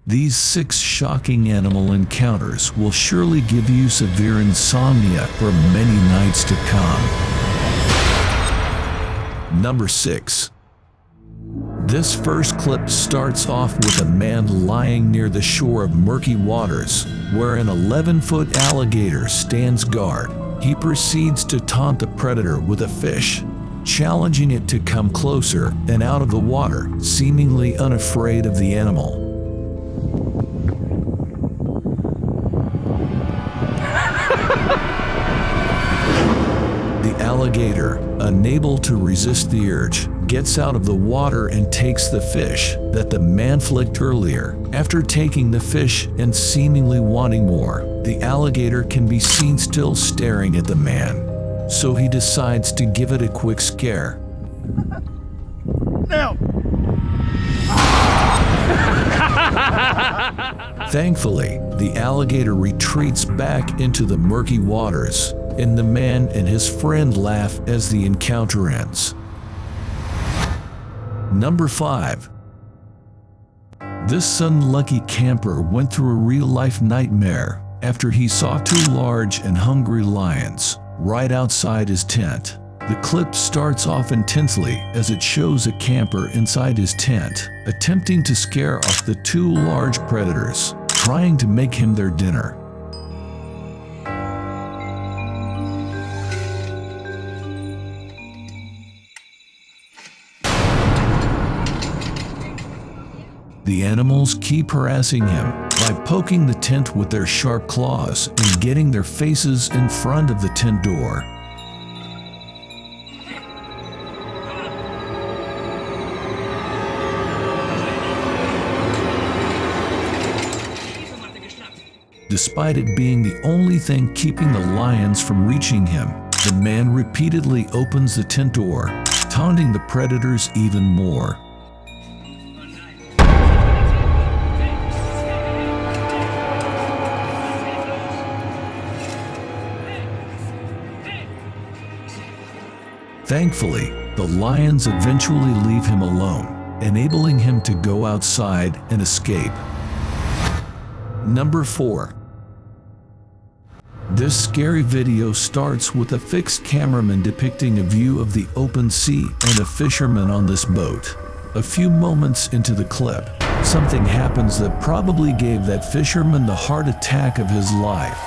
These 6 shocking animal encounters will surely give you severe insomnia for many nights to come. Number 6. This first clip starts off with a man lying near the shore of murky waters, where an 11-foot alligator stands guard. He proceeds to taunt the predator with a fish, challenging it to come closer and out of the water, seemingly unafraid of the animal. The alligator, unable to resist the urge, gets out of the water and takes the fish that the man flicked earlier. After taking the fish and seemingly wanting more, the alligator can be seen still staring at the man, so he decides to give it a quick scare. Now! Thankfully, the alligator retreats back into the murky waters, and the man and his friend laugh as the encounter ends. Number 5. This unlucky camper went through a real-life nightmare after he saw 2 large and hungry lions right outside his tent. The clip starts off intensely as it shows a camper inside his tent, attempting to scare off the 2 large predators, trying to make him their dinner. The animals keep harassing him by poking the tent with their sharp claws and getting their faces in front of the tent door. Despite it being the only thing keeping the lions from reaching him, the man repeatedly opens the tent door, taunting the predators even more. Thankfully, the lions eventually leave him alone, enabling him to go outside and escape. Number 4. This scary video starts with a fixed cameraman depicting a view of the open sea and a fisherman on this boat. A few moments into the clip, something happens that probably gave that fisherman the heart attack of his life.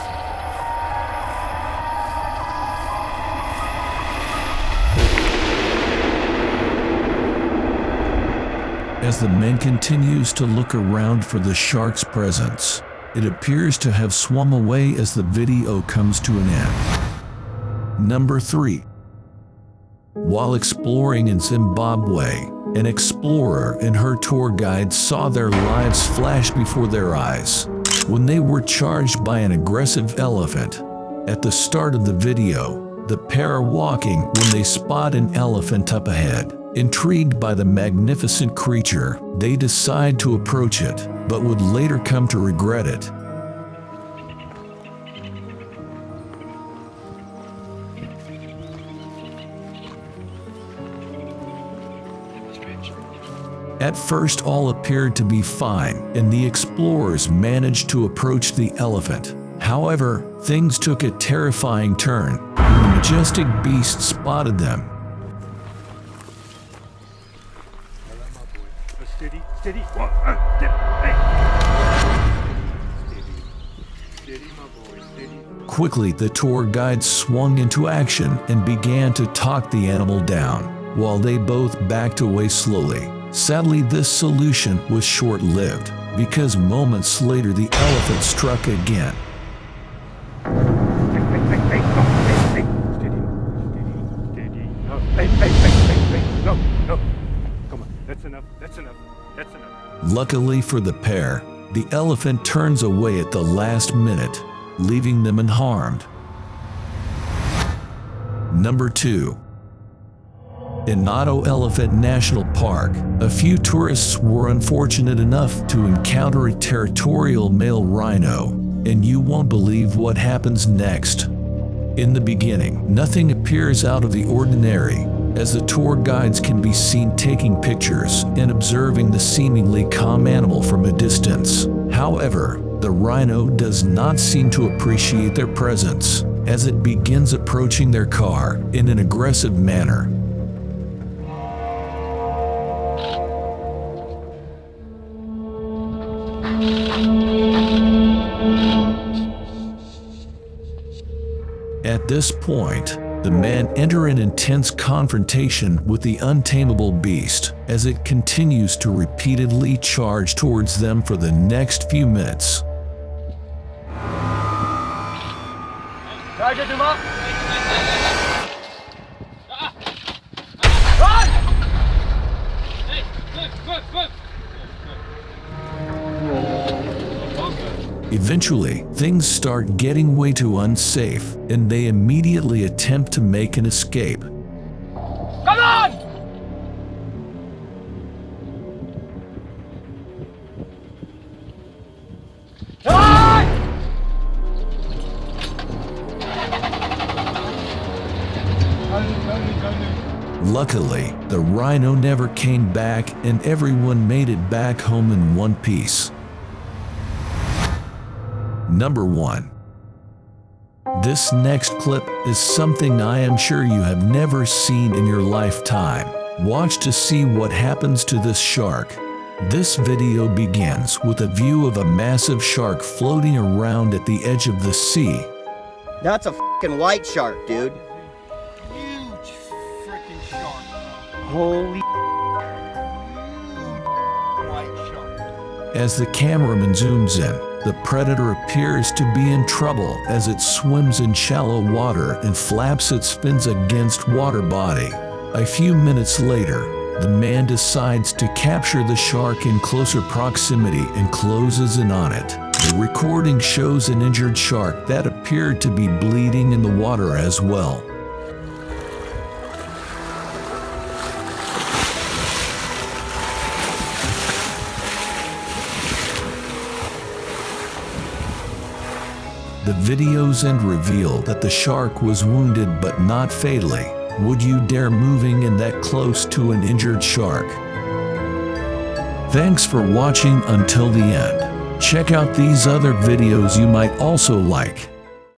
As the man continues to look around for the shark's presence, it appears to have swum away as the video comes to an end. Number 3. While exploring in Zimbabwe, an explorer and her tour guide saw their lives flash before their eyes when they were charged by an aggressive elephant. At the start of the video, the pair are walking when they spot an elephant up ahead. Intrigued by the magnificent creature, they decide to approach it, but would later come to regret it. At first, all appeared to be fine, and the explorers managed to approach the elephant. However, things took a terrifying turn when the majestic beast spotted them. Steady, steady. Hey. Steady, my boy, steady. Quickly, the tour guide swung into action and began to talk the animal down, while they both backed away slowly. Sadly, this solution was short-lived, because moments later the elephant struck again. Luckily for the pair, the elephant turns away at the last minute, leaving them unharmed. Number 2. In Nato Elephant National Park, a few tourists were unfortunate enough to encounter a territorial male rhino, and you won't believe what happens next. In the beginning, nothing appears out of the ordinary as the tour guides can be seen taking pictures and observing the seemingly calm animal from a distance. However, the rhino does not seem to appreciate their presence, as it begins approaching their car in an aggressive manner. At this point, the men enter an intense confrontation with the untamable beast as it continues to repeatedly charge towards them for the next few minutes. Eventually, things start getting way too unsafe, and they immediately attempt to make an escape. Come on! Luckily, the rhino never came back and everyone made it back home in one piece. Number 1. This next clip is something I am sure you have never seen in your lifetime. Watch to see what happens to this shark. This video begins with a view of a massive shark floating around at the edge of the sea. That's a fucking white shark, dude. Huge freaking shark. Holy White shark. As the cameraman zooms in, the predator appears to be in trouble as it swims in shallow water and flaps its fins against water body. A few minutes later, the man decides to capture the shark in closer proximity and closes in on it. The recording shows an injured shark that appeared to be bleeding in the water as well. The videos end reveal that the shark was wounded but not fatally. Would you dare moving in that close to an injured shark? Thanks for watching until the end. Check out these other videos you might also like.